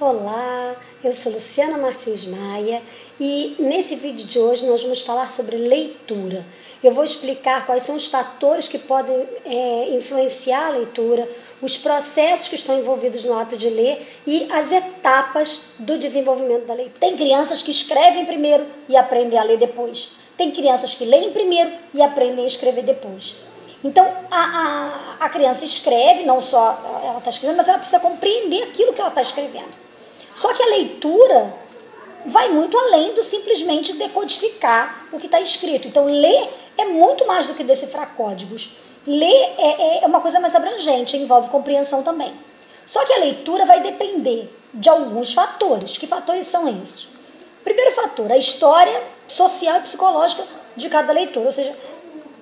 Olá, eu sou Luciana Martins Maia e nesse vídeo de hoje nós vamos falar sobre leitura. Eu vou explicar quais são os fatores que podem influenciar a leitura, os processos que estão envolvidos no ato de ler e as etapas do desenvolvimento da leitura. Tem crianças que escrevem primeiro e aprendem a ler depois. Tem crianças que leem primeiro e aprendem a escrever depois. Então, a criança escreve, não só ela está escrevendo, mas ela precisa compreender aquilo que ela está escrevendo. Só que a leitura vai muito além do simplesmente decodificar o que está escrito. Então, ler é muito mais do que decifrar códigos. Ler é uma coisa mais abrangente, envolve compreensão também. Só que a leitura vai depender de alguns fatores. Que fatores são esses? Primeiro fator, a história social e psicológica de cada leitor, ou seja,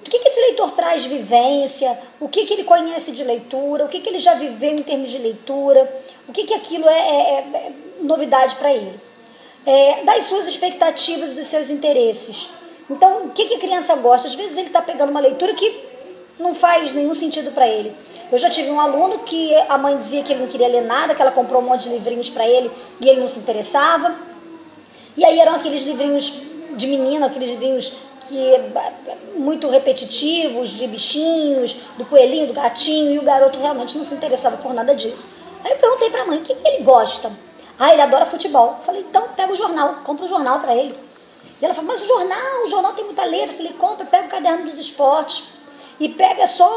o que esse leitor traz de vivência, o que ele conhece de leitura, o que ele já viveu em termos de leitura, o que aquilo é novidade para ele, das suas expectativas e dos seus interesses. Então, o que a criança gosta? Às vezes ele está pegando uma leitura que não faz nenhum sentido para ele. Eu já tive um aluno que a mãe dizia que ele não queria ler nada, que ela comprou um monte de livrinhos para ele e ele não se interessava. E aí eram aqueles livrinhos de menina, aqueles livrinhos muito repetitivos, de bichinhos, do coelhinho, do gatinho, e o garoto realmente não se interessava por nada disso. Aí eu perguntei para a mãe, o que ele gosta? Ah, ele adora futebol. Eu falei, então pega o jornal, compra o jornal para ele. E ela falou, mas o jornal tem muita letra. Eu falei, compra, pega o caderno dos esportes e pega só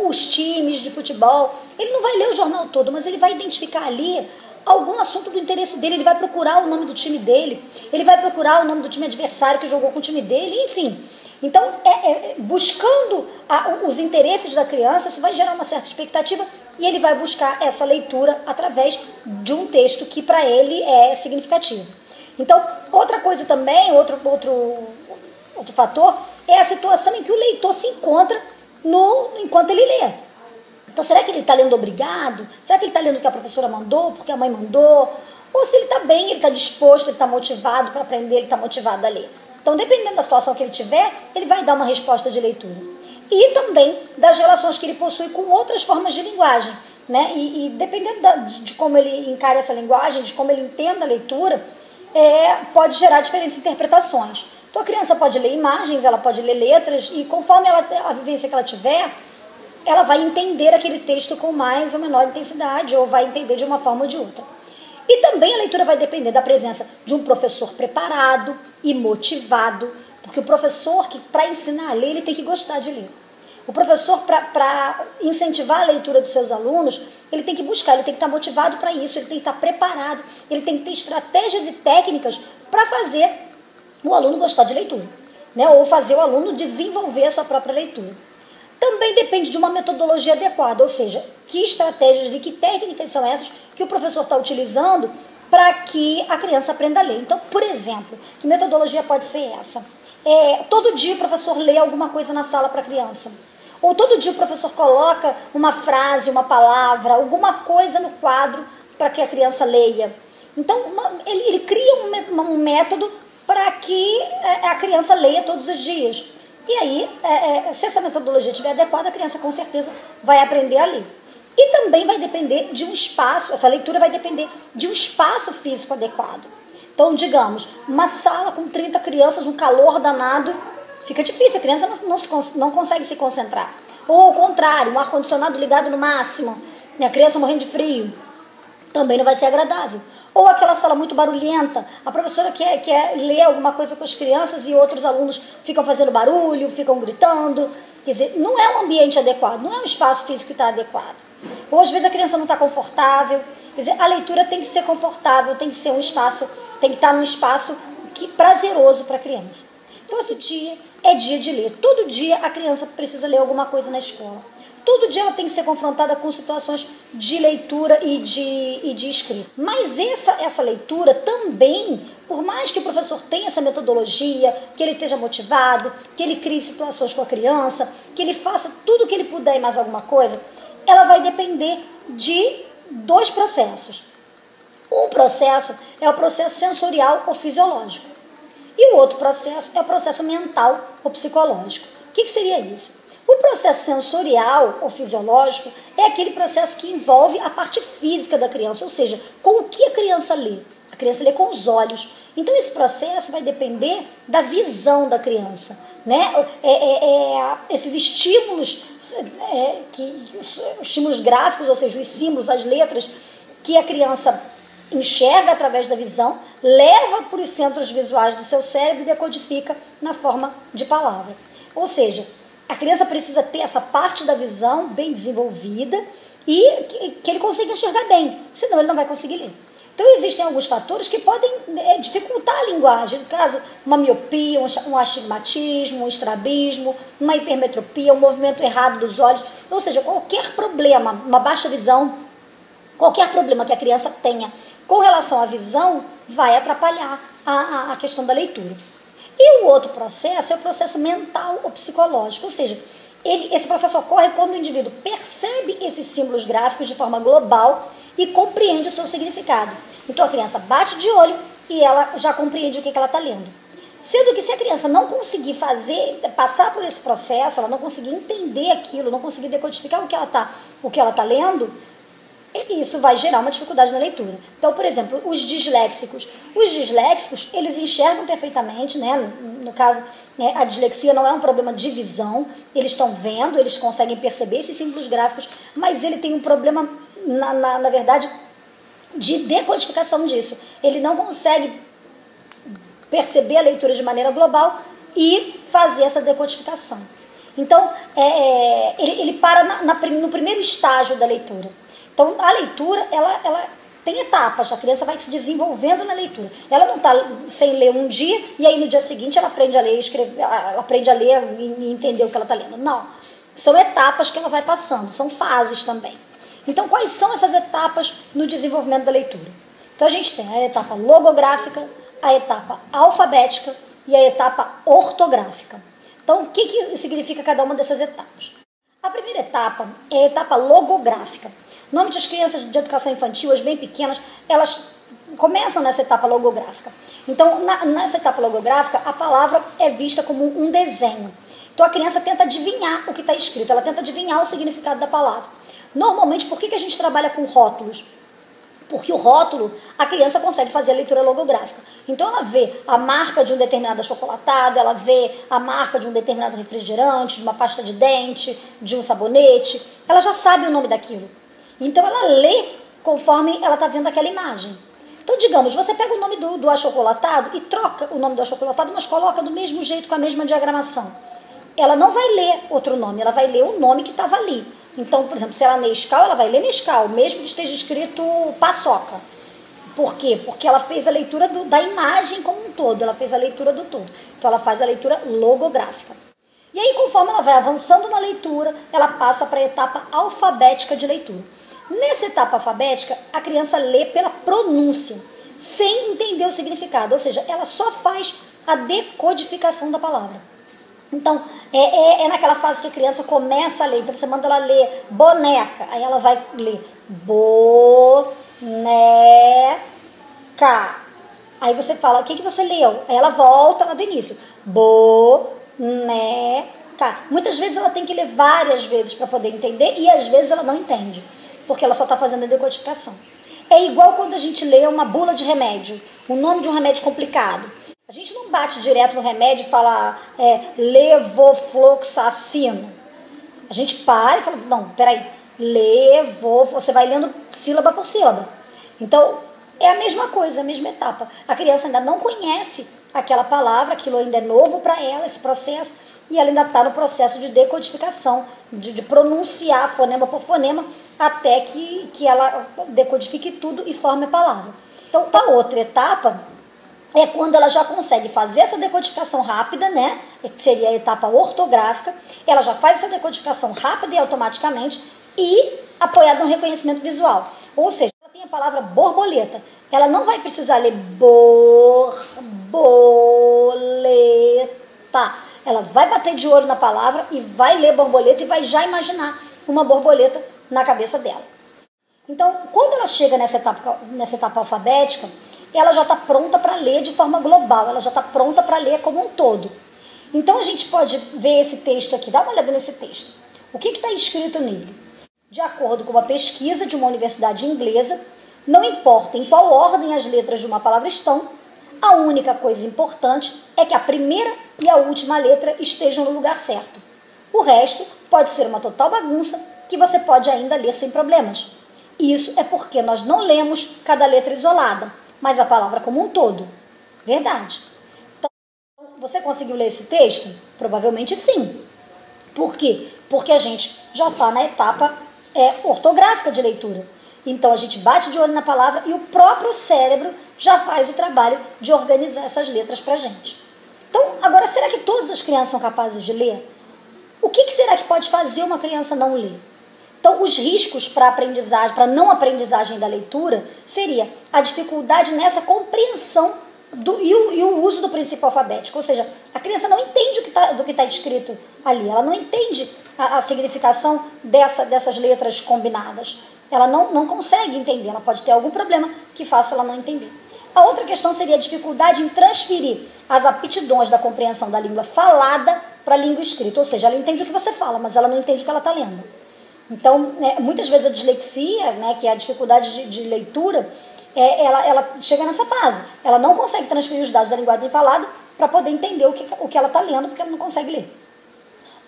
os times de futebol. Ele não vai ler o jornal todo, mas ele vai identificar ali algum assunto do interesse dele, ele vai procurar o nome do time dele, ele vai procurar o nome do time adversário que jogou com o time dele, enfim. Então, buscando os interesses da criança, isso vai gerar uma certa expectativa e ele vai buscar essa leitura através de um texto que para ele é significativo. Então, outra coisa também, outro fator, é a situação em que o leitor se encontra enquanto ele lê. Então, será que ele está lendo obrigado? Será que ele está lendo o que a professora mandou, porque a mãe mandou? Ou se ele está bem, ele está disposto, ele está motivado para aprender, ele está motivado a ler? Então, dependendo da situação que ele tiver, ele vai dar uma resposta de leitura. E também das relações que ele possui com outras formas de linguagem, né? E dependendo de como ele encara essa linguagem, de como ele entenda a leitura, pode gerar diferentes interpretações. Então, a criança pode ler imagens, ela pode ler letras, e conforme a vivência que ela tiver, ela vai entender aquele texto com mais ou menor intensidade, ou vai entender de uma forma ou de outra. E também a leitura vai depender da presença de um professor preparado e motivado, porque o professor, para ensinar a ler, ele tem que gostar de ler. O professor, para incentivar a leitura dos seus alunos, ele tem que buscar, ele tem que estar motivado para isso, ele tem que estar preparado, ele tem que ter estratégias e técnicas para fazer o aluno gostar de leitura, né? Ou fazer o aluno desenvolver a sua própria leitura. Também depende de uma metodologia adequada, ou seja, que estratégias e que técnicas são essas que o professor está utilizando para que a criança aprenda a ler. Então, por exemplo, que metodologia pode ser essa? Todo dia o professor lê alguma coisa na sala para a criança. Ou todo dia o professor coloca uma frase, uma palavra, alguma coisa no quadro para que a criança leia. Então, ele cria um método para que a criança leia todos os dias. E aí, se essa metodologia estiver adequada, a criança com certeza vai aprender a ler. E também vai depender de um espaço, essa leitura vai depender de um espaço físico adequado. Então, digamos, uma sala com 30 crianças, um calor danado, fica difícil, a criança não consegue se concentrar. Ou ao contrário, um ar-condicionado ligado no máximo, e a criança morrendo de frio, também não vai ser agradável. Ou aquela sala muito barulhenta, a professora quer ler alguma coisa com as crianças e outros alunos ficam fazendo barulho, ficam gritando. Quer dizer, não é um ambiente adequado, não é um espaço físico que está adequado. Ou às vezes a criança não está confortável. Quer dizer, a leitura tem que ser confortável, tem que ser um espaço, tem que estar num espaço prazeroso para a criança. Então esse dia é dia de ler. Todo dia a criança precisa ler alguma coisa na escola. Todo dia ela tem que ser confrontada com situações de leitura e de escrita. Mas essa leitura também, por mais que o professor tenha essa metodologia, que ele esteja motivado, que ele crie situações com a criança, que ele faça tudo o que ele puder e mais alguma coisa, ela vai depender de dois processos. Um processo é o processo sensorial ou fisiológico. E o outro processo é o processo mental ou psicológico. O que seria isso? O processo sensorial ou fisiológico é aquele processo que envolve a parte física da criança, ou seja, com o que a criança lê. A criança lê com os olhos. Então, esse processo vai depender da visão da criança, né? Esses estímulos, estímulos gráficos, ou seja, os símbolos, as letras, que a criança enxerga através da visão, leva para os centros visuais do seu cérebro e decodifica na forma de palavra. Ou seja, a criança precisa ter essa parte da visão bem desenvolvida e que ele consiga enxergar bem, senão ele não vai conseguir ler. Então, existem alguns fatores que podem dificultar a linguagem. No caso, uma miopia, um astigmatismo, um estrabismo, uma hipermetropia, um movimento errado dos olhos. Ou seja, qualquer problema, uma baixa visão, qualquer problema que a criança tenha com relação à visão vai atrapalhar a questão da leitura. E o outro processo é o processo mental ou psicológico, ou seja, esse processo ocorre quando o indivíduo percebe esses símbolos gráficos de forma global e compreende o seu significado. Então a criança bate de olho e ela já compreende o que ela está lendo. Sendo que se a criança não conseguir passar por esse processo, ela não conseguir entender aquilo, não conseguir decodificar o que ela tá lendo, isso vai gerar uma dificuldade na leitura. Então, por exemplo, os disléxicos, eles enxergam perfeitamente, né? No caso, né, a dislexia não é um problema de visão, eles estão vendo, eles conseguem perceber esses símbolos gráficos, mas ele tem um problema, na verdade, de decodificação disso. Ele não consegue perceber a leitura de maneira global e fazer essa decodificação. Então, ele para no primeiro estágio da leitura. Então, a leitura, ela tem etapas, a criança vai se desenvolvendo na leitura. Ela não está sem ler um dia e aí no dia seguinte ela aprende a ler, ela aprende a ler e entender o que ela está lendo. Não, são etapas que ela vai passando, são fases também. Então, quais são essas etapas no desenvolvimento da leitura? Então, a gente tem a etapa logográfica, a etapa alfabética e a etapa ortográfica. Então, o que significa cada uma dessas etapas? A primeira etapa é a etapa logográfica. Normalmente as crianças de educação infantil, as bem pequenas, elas começam nessa etapa logográfica. Então, nessa etapa logográfica, a palavra é vista como um desenho. Então, a criança tenta adivinhar o que está escrito, ela tenta adivinhar o significado da palavra. Normalmente, por que a gente trabalha com rótulos? Porque o rótulo, a criança consegue fazer a leitura logográfica. Então, ela vê a marca de um determinado achocolatado, ela vê a marca de um determinado refrigerante, de uma pasta de dente, de um sabonete. Ela já sabe o nome daquilo. Então, ela lê conforme ela está vendo aquela imagem. Então, digamos, você pega o nome do achocolatado e troca o nome do achocolatado, mas coloca do mesmo jeito, com a mesma diagramação. Ela não vai ler outro nome, ela vai ler o nome que estava ali. Então, por exemplo, se ela Nescau, ela vai ler Nescau, mesmo que esteja escrito paçoca. Por quê? Porque ela fez a leitura da imagem como um todo, ela fez a leitura do todo. Então, ela faz a leitura logográfica. E aí, conforme ela vai avançando na leitura, ela passa para a etapa alfabética de leitura. Nessa etapa alfabética, a criança lê pela pronúncia, sem entender o significado, ou seja, ela só faz a decodificação da palavra. Então, é naquela fase que a criança começa a ler. Então, você manda ela ler boneca, aí ela vai ler boneca. Aí você fala, o que você leu? Aí ela volta lá do início. Boneca. Muitas vezes ela tem que ler várias vezes para poder entender e às vezes ela não entende, porque ela só está fazendo a decodificação. É igual quando a gente lê uma bula de remédio, o nome de um remédio complicado. A gente não bate direto no remédio e fala levofloxacino. A gente para e fala, não, peraí, você vai lendo sílaba por sílaba. Então, é a mesma coisa, a mesma etapa. A criança ainda não conhece aquela palavra, aquilo ainda é novo para ela, esse processo, e ela ainda está no processo de decodificação, de pronunciar fonema por fonema, até que ela decodifique tudo e forme a palavra. Então, a outra etapa é quando ela já consegue fazer essa decodificação rápida, né? Que seria a etapa ortográfica. Ela já faz essa decodificação rápida e automaticamente e apoiada no reconhecimento visual. Ou seja, ela tem a palavra borboleta. Ela não vai precisar ler borboleta. Ela vai bater de olho na palavra e vai ler borboleta e vai já imaginar uma borboleta na cabeça dela. Então, quando ela chega nessa etapa alfabética, ela já está pronta para ler de forma global, ela já está pronta para ler como um todo. Então a gente pode ver esse texto aqui, dá uma olhada nesse texto. O que está escrito nele? De acordo com uma pesquisa de uma universidade inglesa, não importa em qual ordem as letras de uma palavra estão, a única coisa importante é que a primeira e a última letra estejam no lugar certo. O resto pode ser uma total bagunça que você pode ainda ler sem problemas. Isso é porque nós não lemos cada letra isolada, mas a palavra como um todo. Verdade. Então, você conseguiu ler esse texto? Provavelmente sim. Por quê? Porque a gente já está na etapa ortográfica de leitura. Então a gente bate de olho na palavra e o próprio cérebro já faz o trabalho de organizar essas letras para a gente. Então, agora, será que todas as crianças são capazes de ler? O que será que pode fazer uma criança não ler? Então, os riscos para aprendizagem, para não aprendizagem da leitura, seria a dificuldade nessa compreensão e o uso do princípio alfabético. Ou seja, a criança não entende do que está escrito ali, ela não entende a significação dessas letras combinadas. Ela não consegue entender, ela pode ter algum problema que faça ela não entender. A outra questão seria a dificuldade em transferir as aptidões da compreensão da língua falada para a língua escrita. Ou seja, ela entende o que você fala, mas ela não entende o que ela está lendo. Então, muitas vezes a dislexia, que é a dificuldade de leitura, ela chega nessa fase. Ela não consegue transferir os dados da linguagem falada para poder entender o que ela está lendo, porque ela não consegue ler.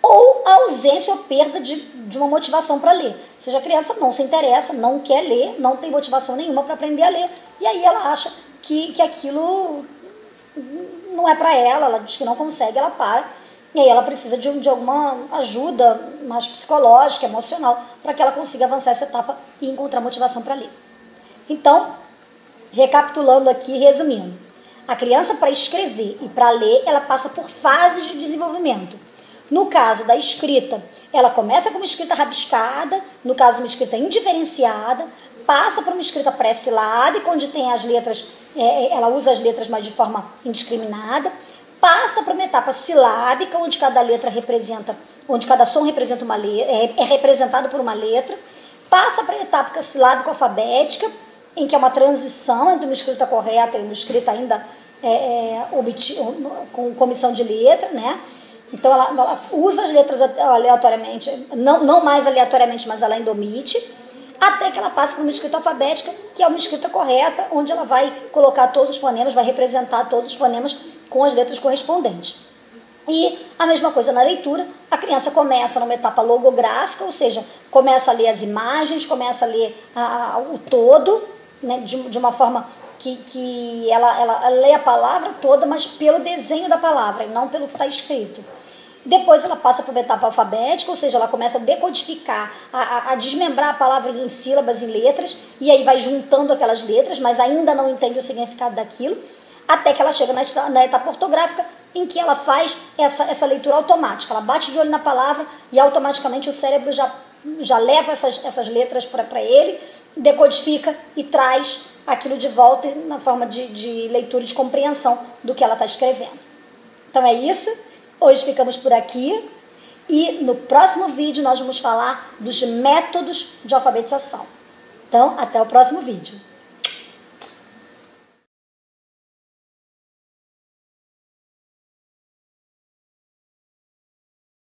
Ou a ausência ou perda de uma motivação para ler. Ou seja, a criança não se interessa, não quer ler, não tem motivação nenhuma para aprender a ler, e aí ela acha que aquilo não é para ela diz que não consegue, ela para, e aí ela precisa de alguma ajuda mais psicológica, emocional, para que ela consiga avançar essa etapa e encontrar motivação para ler. Então, recapitulando aqui, resumindo, a criança, para escrever e para ler, ela passa por fases de desenvolvimento. No caso da escrita, ela começa com uma escrita rabiscada, no caso uma escrita indiferenciada, passa para uma escrita pré-silábica, onde tem as letras, ela usa as letras mais de forma indiscriminada, passa para uma etapa silábica, onde cada letra representa, onde cada som representa uma letra, é representado por uma letra, passa para a etapa silábica alfabética, em que é uma transição entre uma escrita correta e uma escrita ainda com comissão de letra, né? Então, ela usa as letras aleatoriamente, não mais aleatoriamente, mas ela ainda omite, até que ela passa para uma escrita alfabética, que é uma escrita correta, onde ela vai colocar todos os fonemas, vai representar todos os fonemas com as letras correspondentes. E a mesma coisa na leitura, a criança começa numa etapa logográfica, ou seja, começa a ler as imagens, começa a ler o todo, né, de uma forma que ela lê a palavra toda, mas pelo desenho da palavra, e não pelo que está escrito. Depois ela passa para uma etapa alfabética, ou seja, ela começa a decodificar, a desmembrar a palavra em sílabas e letras, e aí vai juntando aquelas letras, mas ainda não entende o significado daquilo, até que ela chega na etapa ortográfica, em que ela faz essa leitura automática. Ela bate de olho na palavra e automaticamente o cérebro já leva essas letras para ele, decodifica e traz aquilo de volta na forma de leitura e de compreensão do que ela está escrevendo. Então é isso. Hoje ficamos por aqui e no próximo vídeo nós vamos falar dos métodos de alfabetização. Então, até o próximo vídeo.